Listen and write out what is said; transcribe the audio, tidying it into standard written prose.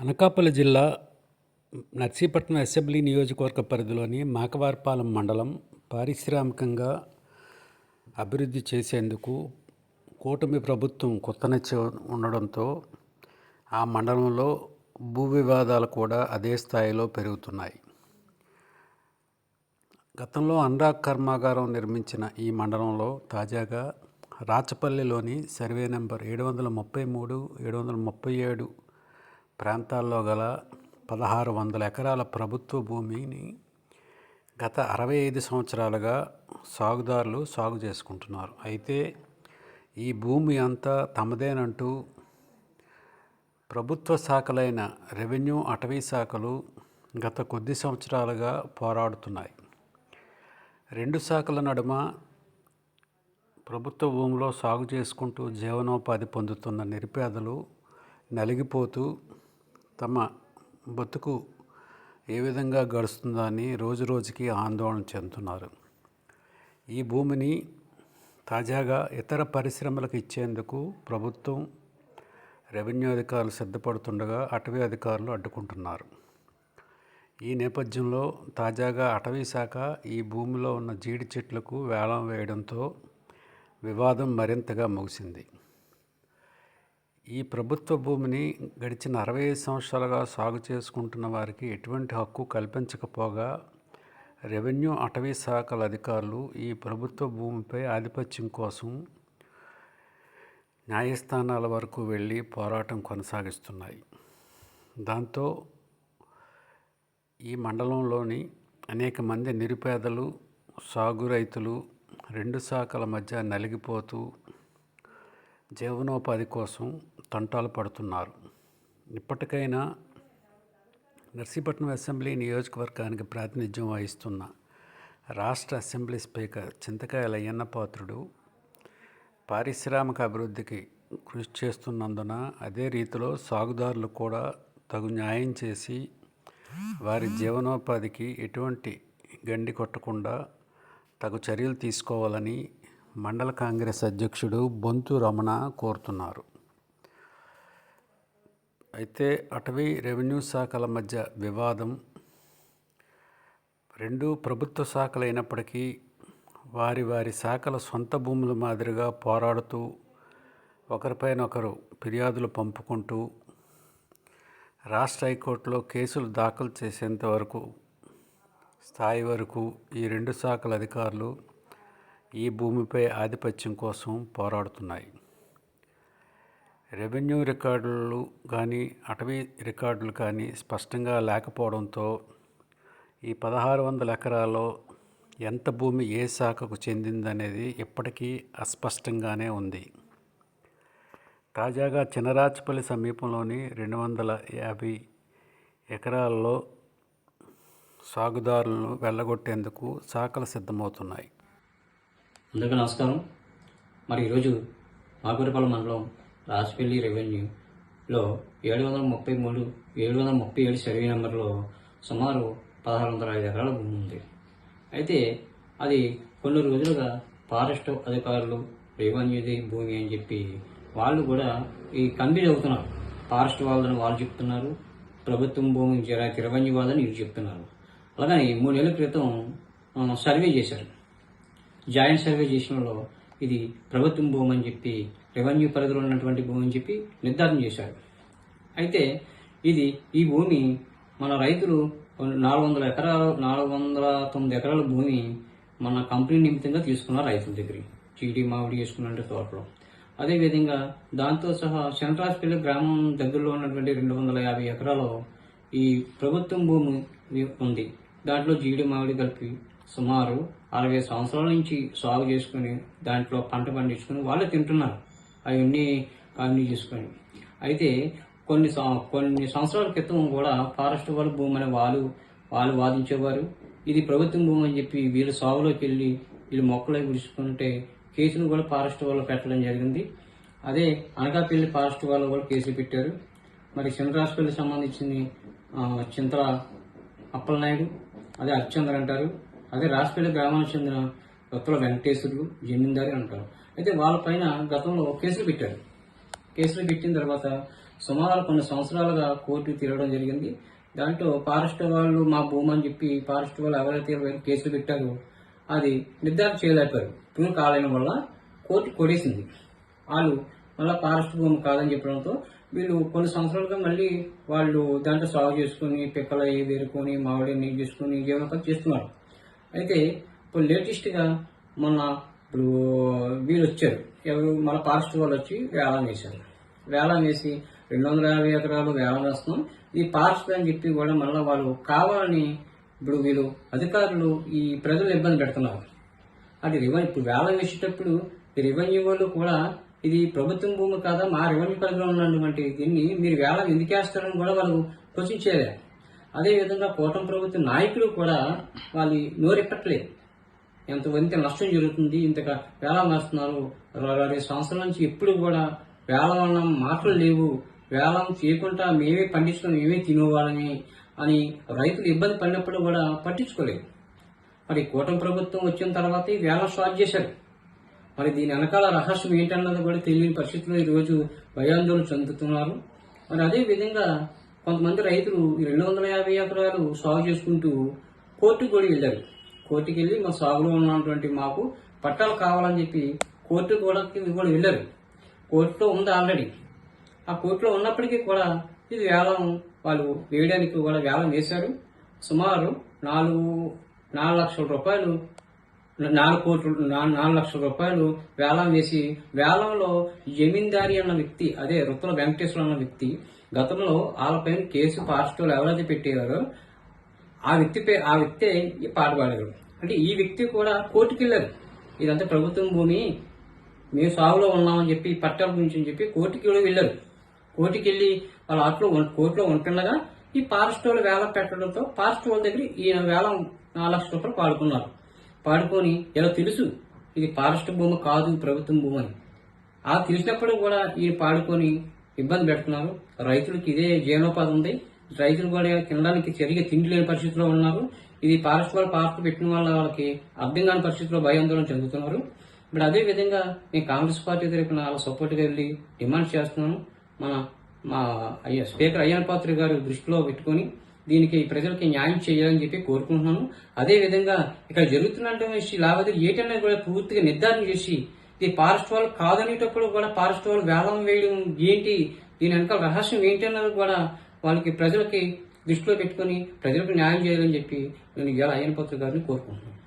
అనకాపల్లి జిల్లా నర్సీపట్నం అసెంబ్లీ నియోజకవర్గ పరిధిలోని మాకవారిపాలెం మండలం పారిశ్రామికంగా అభివృద్ధి చేసేందుకు కూటమి ప్రభుత్వం కొత్తనిచ్చి ఉండడంతో ఆ మండలంలో భూ వివాదాలు కూడా అదే స్థాయిలో పెరుగుతున్నాయి. గతంలో అనురాగ్ కర్మాగారం నిర్మించిన ఈ మండలంలో తాజాగా రాచపల్లిలోని సర్వే నెంబర్ 733, 737 ప్రాంతాల్లో గల 1600 ఎకరాల ప్రభుత్వ భూమిని గత 65 సంవత్సరాలుగా సాగుదారులు సాగు చేసుకుంటున్నారు. అయితే ఈ భూమి అంతా తమదేనంటూ ప్రభుత్వ శాఖలైన రెవెన్యూ, అటవీ శాఖలు గత కొద్ది సంవత్సరాలుగా పోరాడుతున్నాయి. రెండు శాఖల నడుమ ప్రభుత్వ భూమిలో సాగు చేసుకుంటూ జీవనోపాధి పొందుతున్న నిరుపేదలు నలిగిపోతూ తమ బతుకు ఏ విధంగా గడుస్తుందని రోజురోజుకి ఆందోళన చెందుతున్నారు. ఈ భూమిని తాజాగా ఇతర పరిశ్రమలకు ఇచ్చేందుకు ప్రభుత్వం, రెవెన్యూ అధికారులు సిద్ధపడుతుండగా అటవీ అధికారులు అడ్డుకుంటున్నారు. ఈ నేపథ్యంలో తాజాగా అటవీ శాఖ ఈ భూమిలో ఉన్న జీడి చెట్లకు వేలం వేయడంతో వివాదం మరింతగా ముగిసింది. ఈ ప్రభుత్వ భూమిని గడిచిన 65 సంవత్సరాలుగా సాగు చేసుకుంటున్న వారికి ఎటువంటి హక్కు కల్పించకపోగా రెవెన్యూ, అటవీ శాఖల అధికారులు ఈ ప్రభుత్వ భూమిపై ఆధిపత్యం కోసం న్యాయస్థానాల వరకు వెళ్ళి పోరాటం కొనసాగిస్తున్నాయి. దాంతో ఈ మండలంలోని అనేక మంది నిరుపేదలు, సాగు రైతులు రెండు శాఖల మధ్య నలిగిపోతూ జీవనోపాధి కోసం తంటాలు పడుతున్నారు. ఇప్పటికైనా నర్సీపట్నం అసెంబ్లీ నియోజకవర్గానికి ప్రాతినిధ్యం వహిస్తున్న రాష్ట్ర అసెంబ్లీ స్పీకర్ చింతకాయల అయ్యన్న పాత్రుడు పారిశ్రామిక అభివృద్ధికి కృషి చేస్తున్నందున అదే రీతిలో సాగుదారులు కూడా తగు న్యాయం చేసి వారి జీవనోపాధికి ఎటువంటి గండి కొట్టకుండా తగు చర్యలు తీసుకోవాలని మండల కాంగ్రెస్ అధ్యక్షుడు బొంతు రమణ కోరుతున్నారు. అయితే అటవీ, రెవెన్యూ శాఖల మధ్య వివాదం రెండు ప్రభుత్వ శాఖలు అయినప్పటికీ వారి వారి శాఖల సొంత భూముల మాదిరిగా పోరాడుతూ ఒకరిపైన ఒకరు ఫిర్యాదులు పంపుకుంటూ రాష్ట్ర హైకోర్టులో కేసులు దాఖలు చేసేంత వరకు స్థాయి వరకు ఈ రెండు శాఖల అధికారులు ఈ భూమిపై ఆధిపత్యం కోసం పోరాడుతున్నాయి. రెవెన్యూ రికార్డులు కానీ, అటవీ రికార్డులు కానీ స్పష్టంగా లేకపోవడంతో ఈ 1600 ఎకరాల్లో ఎంత భూమి ఏ శాఖకు చెందిందనేది ఇప్పటికీ అస్పష్టంగానే ఉంది. తాజాగా చినరాచపల్లి సమీపంలోని 250 ఎకరాల్లో సాగుదారులను వెళ్ళగొట్టేందుకు శాఖలు సిద్ధమవుతున్నాయి. అందరికీ నమస్కారం. మరి ఈరోజు మాకవారిపాలెం మండలం రాచపల్లి రెవెన్యూలో 733, 737 సర్వే నెంబర్లో సుమారు 1605 ఎకరాల భూమి ఉంది. అయితే అది కొన్ని రోజులుగా ఫారెస్ట్ అధికారులు రెవెన్యూది భూమి అని చెప్పి వాళ్ళు కూడా ఈ కన్ఫ్యూజ్ అవుతున్నారు. ఫారెస్ట్ వాళ్ళని వాళ్ళు చెప్తున్నారు, ప్రభుత్వం భూమి రెవెన్యూ వాళ్ళని వీళ్ళు చెప్తున్నారు. అలాగని 3 ఏళ్ల క్రితం సర్వే చేశారు. జాయింట్ సర్వే చేసినలో ఇది ప్రభుత్వం భూమి అని చెప్పి, రెవెన్యూ పరిధిలో ఉన్నటువంటి భూమి అని చెప్పి నిర్ధారణ చేశారు. అయితే ఈ భూమి మన రైతులు 409 ఎకరాల భూమి మన కంపెనీ నిమిత్తంగా తీసుకున్నారు రైతుల దగ్గర, చీటీ మామిడి వేసుకున్నట్టు తోటలో. అదేవిధంగా దాంతో సహా శనరాజపల్లి గ్రామం దగ్గరలో ఉన్నటువంటి 250 ఎకరాలు ఈ ప్రభుత్వం భూమి ఉంది. దాంట్లో జీడి మామిడి కలిపి సుమారు 60 సంవత్సరాల నుంచి సాగు చేసుకుని దాంట్లో పంట పండించుకుని వాళ్ళే తింటున్నారు, అవన్నీ కాలనీ చేసుకొని. అయితే కొన్ని సంవత్సరాల క్రితం కూడా ఫారెస్ట్ వాళ్ళ భూమి అని వాళ్ళు వాదించేవారు. ఇది ప్రభుత్వం భూమి అని చెప్పి వీళ్ళు సాగులోకి వెళ్ళి వీళ్ళు మొక్కలే గుడుచుకుంటే కేసులు కూడా ఫారెస్ట్ వాళ్ళు పెట్టడం జరిగింది. అదే అనకాపల్లి ఫారెస్ట్ వాళ్ళు కూడా కేసులు పెట్టారు. మరి చినరాజపల్లి సంబంధించింది చింతల అప్పలనాయుడు, అదే హరిచంద్ర అంటారు. అదే రాజపల్లి గ్రామానికి చెందిన కొత్తల వెంకటేశ్వరులు, జమీందారి అంటారు. అయితే వాళ్ళపైన గతంలో కేసులు పెట్టారు. కేసులు పెట్టిన తర్వాత సుమారు కొన్ని సంవత్సరాలుగా కోర్టు తిరగడం జరిగింది. దాంట్లో ఫారెస్ట్ వాళ్ళు మా భూమి అని చెప్పి ఫారెస్ట్ వాళ్ళు ఎవరైతే కేసులు పెట్టారో అది నిర్ధారణ చేయలేకపోయారు. ఇప్పుడు కాలైన వల్ల కోర్టు కొడేసింది. వాళ్ళు మళ్ళీ ఫారెస్ట్ భూమి కాదని చెప్పడంతో వీళ్ళు కొన్ని సంవత్సరాలుగా మళ్ళీ వాళ్ళు దాంట్లో సాగు చేసుకుని పిక్కలు అవి వేరుకొని మామిడి నీళ్ళు చేసుకుని జీవనోపాధి చేస్తున్నారు. అయితే ఇప్పుడు లేటెస్ట్గా మొన్న ఇప్పుడు వీళ్ళు వచ్చారు, ఎవరు మన ఫారెస్ట్ వాళ్ళు వచ్చి వేలం వేశారు. వేలం వేసి 250 ఎకరాలు వేలం వేస్తున్నాం, ఇది ఫారెస్ట్ అని చెప్పి కూడా మళ్ళీ వాళ్ళు కావాలని ఇప్పుడు వీళ్ళు అధికారులు ఈ ప్రజలు ఇబ్బంది పెడుతున్నారు. అది ఇప్పుడు వేలం వేసేటప్పుడు రెవెన్యూ వాళ్ళు కూడా ఇది ప్రభుత్వం భూమి కాదా, మా రెవెన్యూ పరిధిలో ఉన్నటువంటి దీన్ని మీరు వేలం ఎందుకు వేస్తారని కూడా వాళ్ళు క్వశ్చన్ చేయలేదు. అదేవిధంగా కూటమి ప్రభుత్వ నాయకులు కూడా వాళ్ళు నోరెప్పట్లేదు. ఎంత నష్టం జరుగుతుంది, ఇంతగా వేలం వేస్తున్నారు, 20 సంవత్సరాల నుంచి ఎప్పుడు కూడా వేలం అన్న మాటలు లేవు, వేలం చేయకుండా మేమే పండించుకొని మేమే తినేవాళ్ళని అని రైతులు ఇబ్బంది పడినప్పుడు కూడా పట్టించుకోలేదు. మరి కూటమి ప్రభుత్వం వచ్చిన తర్వాత ఈ వేలం స్టార్ట్ చేశారు. మరి దీని వెనకాల రహస్యం ఏంటన్నది కూడా తెలియని పరిస్థితుల్లో ఈరోజు భయాందోళన చెందుతున్నారు. మరి అదే విధంగా కొంతమంది రైతులు 250 ఎకరాలు సాగు చేసుకుంటూ కోర్టుకు కూడా వెళ్ళారు. కోర్టుకు వెళ్ళి మా సాగులో ఉన్నటువంటి మాకు పట్టాలు కావాలని చెప్పి కోర్టు కూడా వెళ్ళారు. కోర్టులో ఉంది ఆల్రెడీ. ఆ కోర్టులో ఉన్నప్పటికీ కూడా ఇది వేలం వాళ్ళు వేయడానికి కూడా వేలం వేశారు. సుమారు 4 లక్షల రూపాయలు 4 లక్షల రూపాయలు వేలం వేసి, వేలంలో జమీందారి అన్న వ్యక్తి, అదే రుత్తుల వెంకటేశ్వర అన్న వ్యక్తి గతంలో వాళ్ళపైన కేసు ఫారెస్ట్ వాళ్ళు ఎవరైతే పెట్టారో ఆ వ్యక్తే ఈ పాట పాడారు. అంటే ఈ వ్యక్తి కూడా కోర్టుకు వెళ్ళారు. ఇదంతా ప్రభుత్వం భూమి, మేము సాగులో ఉన్నామని చెప్పి పట్టాల గురించి అని చెప్పి కోర్టుకి కూడా వెళ్ళారు. కోర్టుకి వెళ్ళి వాళ్ళ ఆటలో కోర్టులో ఉంటుండగా ఈ ఫారెస్ట్ వాళ్ళు వేలం పెట్టడంతో ఫారెస్ట్ వాళ్ళ దగ్గర ఈయన వేలం 4 లక్షల రూపాయలు పాడుకున్నారు. పాడుకొని ఇలా తెలుసు ఇది ఫారెస్ట్ భూమి కాదు ప్రభుత్వం భూమి అని. ఆ తెలిసినప్పుడు కూడా ఈయన పాడుకొని ఇబ్బంది పెడుతున్నారు. రైతులకి ఇదే జీవనోపాధి ఉంది. రైతులు కూడా తినడానికి సరిగా తిండి లేని పరిస్థితిలో ఉన్నారు. ఇది ఫారెస్ట్ వాళ్ళు ఫారెస్ట్ పెట్టిన వాళ్ళకి అర్థం కాని పరిస్థితిలో భయాందోళన చెందుతున్నారు. ఇప్పుడు అదే విధంగా నేను కాంగ్రెస్ పార్టీ తరఫున వాళ్ళ సపోర్ట్గా వెళ్ళి డిమాండ్ చేస్తున్నాను. మా స్పీకర్ అయ్యన్న పాత్ర గారు దృష్టిలో పెట్టుకుని దీనికి ప్రజలకి న్యాయం చేయాలని చెప్పి కోరుకుంటున్నాను. అదే విధంగా ఇక్కడ జరుగుతున్నటువంటి లావాదేవీలు ఏటనేది కూడా పూర్తిగా నిర్ధారణ చేసి ఇది ఫారెస్ట్ వాళ్ళు కాదనేటప్పుడు కూడా ఫారెస్ట్ వాళ్ళు వేలం వేయడం ఏంటి, దీని వెనకాల రహస్యం ఏంటి అన్నది కూడా వాళ్ళకి ప్రజలకి దృష్టిలో పెట్టుకుని ప్రజలకు న్యాయం చేయాలని చెప్పి నేను ఇవాళ అయ్యన్న పాత్ర గారిని కోరుకుంటున్నాను.